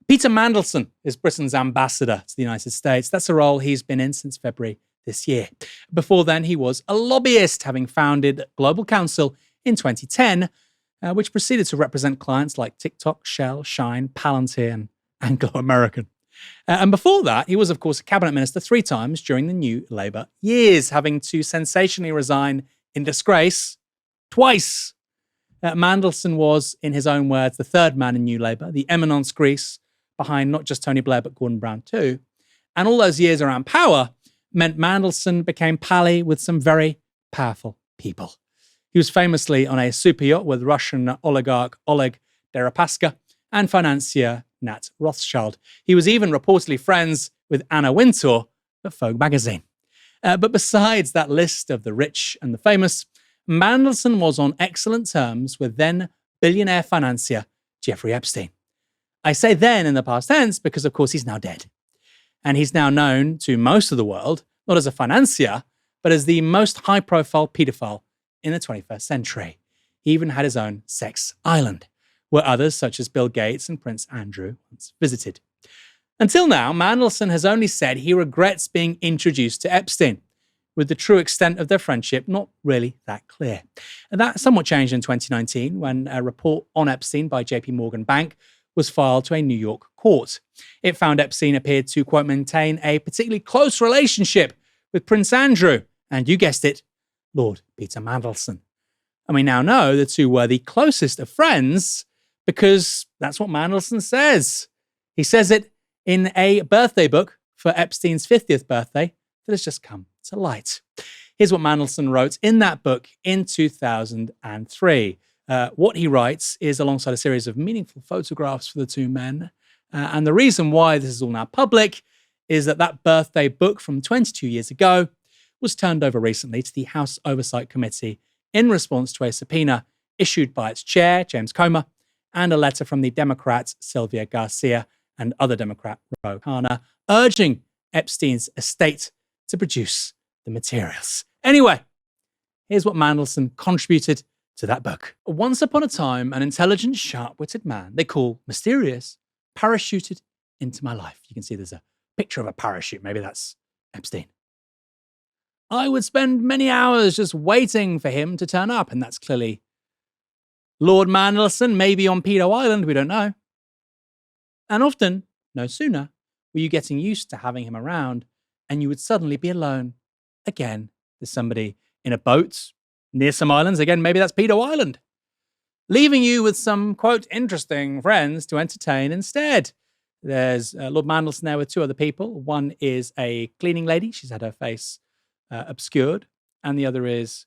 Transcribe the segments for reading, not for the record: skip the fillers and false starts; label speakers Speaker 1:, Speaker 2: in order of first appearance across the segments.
Speaker 1: Peter Mandelson is Britain's ambassador to the United States. That's a role he's been in since February this year. Before then, he was a lobbyist, having founded Global Counsel in 2010, which proceeded to represent clients like TikTok, Shell, Shine, Palantir, and Anglo American. And before that, he was, of course, a cabinet minister 3 times during the New Labour years, having to sensationally resign in disgrace twice. Mandelson was, in his own words, the third man in New Labour, the eminence grise behind not just Tony Blair, but Gordon Brown too. And all those years around power meant Mandelson became pally with some very powerful people. He was famously on a super yacht with Russian oligarch Oleg Deripaska and financier Nat Rothschild. He was even reportedly friends with Anna Wintour at Vogue magazine. But besides that list of the rich and the famous, Mandelson was on excellent terms with then billionaire financier Jeffrey Epstein. I say then in the past tense because, of course, he's now dead. And he's now known to most of the world, not as a financier, but as the most high-profile paedophile in the 21st century. He even had his own sex island, where others such as Bill Gates and Prince Andrew once visited. Until now, Mandelson has only said he regrets being introduced to Epstein, with the true extent of their friendship not really that clear. And that somewhat changed in 2019 when a report on Epstein by JP Morgan Bank was filed to a New York court. It found Epstein appeared to, quote, maintain a particularly close relationship with Prince Andrew, and you guessed it, Lord Peter Mandelson. And we now know the two were the closest of friends because that's what Mandelson says. He says it in a birthday book for Epstein's 50th birthday that has just come to light. Here's what Mandelson wrote in that book in 2003. What he writes is alongside a series of meaningful photographs for the two men. And the reason why this is all now public is that birthday book from 22 years ago was turned over recently to the House Oversight Committee in response to a subpoena issued by its chair, James Comer, and a letter from the Democrats Sylvia Garcia and other Democrat Ro Khanna urging Epstein's estate to produce the materials. Anyway, here's what Mandelson contributed to that book. Once upon a time, an intelligent, sharp-witted man they call mysterious parachuted into my life. You can see there's a picture of a parachute. Maybe that's Epstein. I would spend many hours just waiting for him to turn up, and that's clearly Lord Mandelson, maybe on Pedo Island, we don't know. And often, no sooner were you getting used to having him around, and you would suddenly be alone again. There's somebody in a boat near some islands, again, maybe that's Pedo Island, leaving you with some, quote, interesting friends to entertain instead. There's Lord Mandelson there with 2 other people. One is a cleaning lady. She's had her face obscured. And the other is,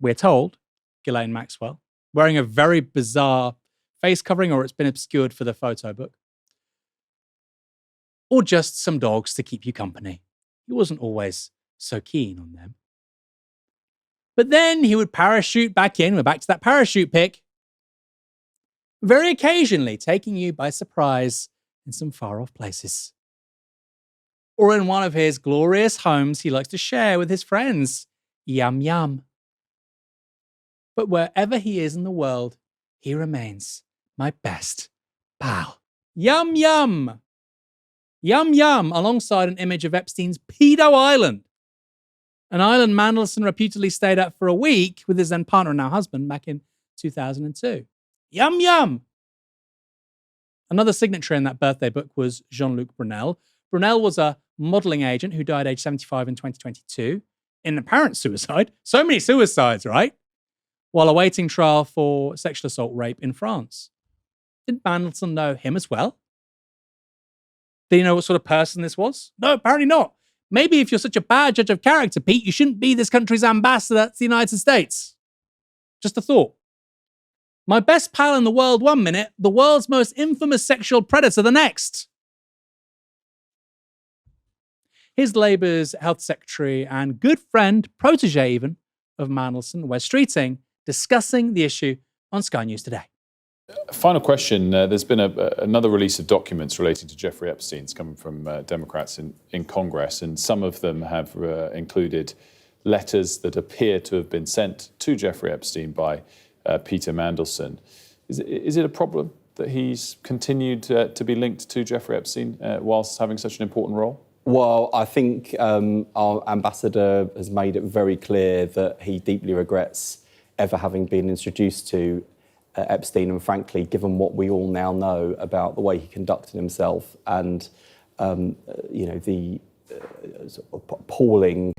Speaker 1: we're told, Ghislaine Maxwell, wearing a very bizarre face covering, or it's been obscured for the photo book. Or just some dogs to keep you company. He wasn't always so keen on them. But then he would parachute back in. We're back to that parachute pic. Very occasionally taking you by surprise in some far-off places. Or in one of his glorious homes he likes to share with his friends. Yum, yum. But wherever he is in the world, he remains my best pal. Yum, yum. Yum, yum, alongside an image of Epstein's Pedo Island. An island Mandelson reputedly stayed at for a week with his then partner and now husband back in 2002. Yum, yum. Another signatory in that birthday book was Jean-Luc Brunel. Brunel was a modeling agent who died aged 75 in 2022 in apparent suicide. So many suicides, right? While awaiting trial for sexual assault rape in France. Did Mandelson know him as well? Did he know what sort of person this was? No, apparently not. Maybe if you're such a bad judge of character, Pete, you shouldn't be this country's ambassador to the United States. Just a thought. My best pal in the world 1 minute, the world's most infamous sexual predator the next. Here's Labour's health secretary and good friend, protege even, of Mandelson, Wes Streeting, discussing the issue on Sky News Today.
Speaker 2: Final question. There's been another release of documents relating to Jeffrey Epstein. It's coming from Democrats in Congress, and some of them have included letters that appear to have been sent to Jeffrey Epstein by Peter Mandelson. Is it a problem that he's continued to be linked to Jeffrey Epstein whilst having such an important role?
Speaker 3: Well, I think our ambassador has made it very clear that he deeply regrets ever having been introduced to Epstein, and frankly, given what we all now know about the way he conducted himself and the sort of appalling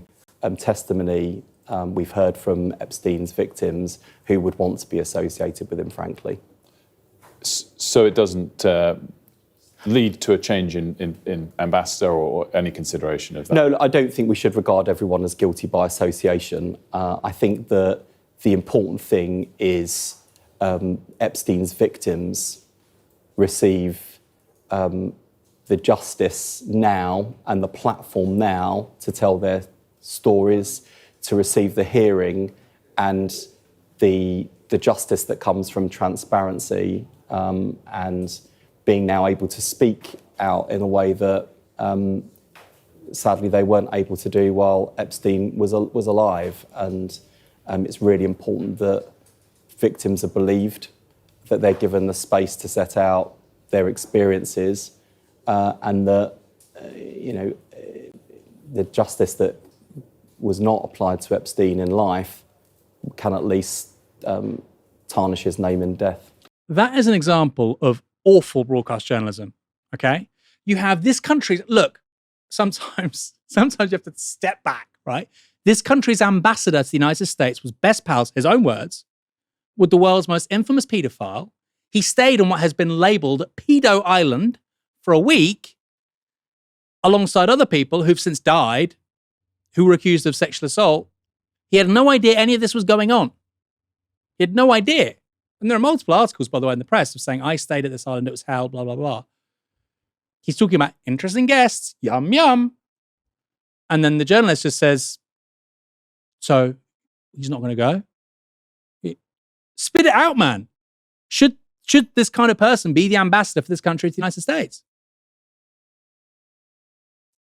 Speaker 3: testimony we've heard from Epstein's victims, who would want to be associated with him, frankly.
Speaker 2: So it doesn't lead to a change in ambassador or any consideration of that?
Speaker 3: No, I don't think we should regard everyone as guilty by association. I think that the important thing is Epstein's victims receive the justice now and the platform now to tell their stories, to receive the hearing and the justice that comes from transparency and being now able to speak out in a way that sadly they weren't able to do while Epstein was alive. And it's really important that victims are believed, that they're given the space to set out their experiences, and that the justice that was not applied to Epstein in life can at least tarnish his name in death.
Speaker 1: That is an example of awful broadcast journalism, okay? You have this country's, look, sometimes you have to step back, right? This country's ambassador to the United States was best pals, his own words, with the world's most infamous paedophile. He stayed on what has been labeled Pedo Island for a week alongside other people who've since died, who were accused of sexual assault. He had no idea any of this was going on. He had no idea. And there are multiple articles, by the way, in the press of saying, I stayed at this island, it was hell, blah, blah, blah. He's talking about interesting guests, yum, yum. And then the journalist just says, so he's not going to go? Spit it out, man. Should this kind of person be the ambassador for this country to the United States?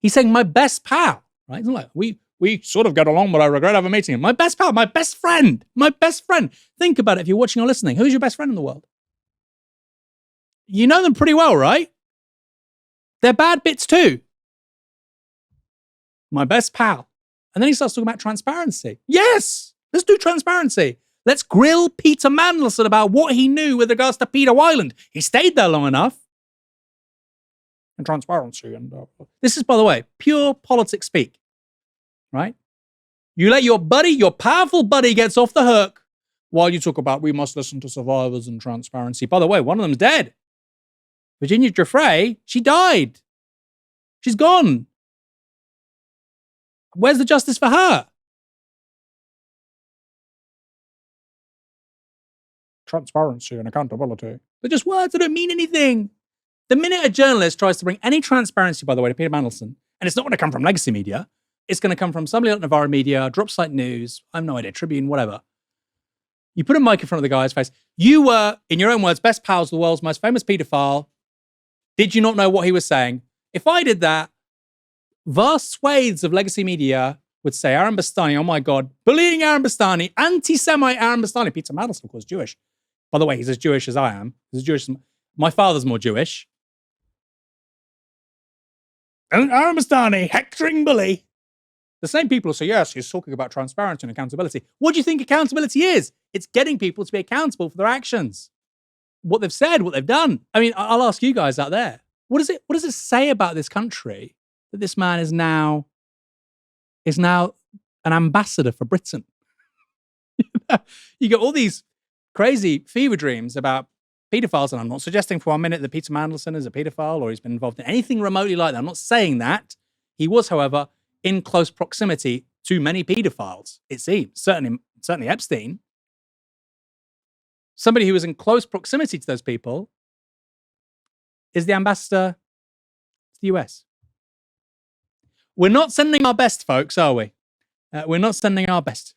Speaker 1: He's saying, my best pal, right? It's not like, we sort of get along, but I regret ever meeting him. My best pal, my best friend. Think about it if you're watching or listening. Who's your best friend in the world? You know them pretty well, right? They're bad bits too. My best pal. And then he starts talking about transparency. Yes, let's do transparency. Let's grill Peter Mandelson about what he knew with regards to Pedo Island. He stayed there long enough. And transparency. And this is, by the way, pure politics speak. Right? You let your powerful buddy gets off the hook while you talk about we must listen to survivors and transparency. By the way, one of them's dead. Virginia Giuffre, she died. She's gone. Where's the justice for her? Transparency and accountability. They're just words that don't mean anything. The minute a journalist tries to bring any transparency, by the way, to Peter Mandelson, and it's not going to come from legacy media, it's going to come from somebody like Novara Media, Dropsite News, I have no idea, Tribune, whatever. You put a mic in front of the guy's face. You were, in your own words, best pals with the world's most famous paedophile. Did you not know what he was saying? If I did that, vast swathes of legacy media would say, Aaron Bastani, oh my God, bullying Aaron Bastani, anti-Semite Aaron Bastani. Peter Mandelson, of course, Jewish. By the way, he's as Jewish as I am. He's as Jewish. My father's more Jewish. And Aaron Bastani, hectoring bully. The same people who say, yes, he's talking about transparency and accountability. What do you think accountability is? It's getting people to be accountable for their actions. What they've said, what they've done. I mean, I'll ask you guys out there. What does it say about this country that this man is now an ambassador for Britain? You get all these crazy fever dreams about pedophiles, and I'm not suggesting for 1 minute that Peter Mandelson is a pedophile or he's been involved in anything remotely like that. I'm not saying that. He was, however, in close proximity to many pedophiles, it seems. Certainly Epstein. Somebody who was in close proximity to those people is the ambassador to the US. We're not sending our best, folks, are we? We're not sending our best.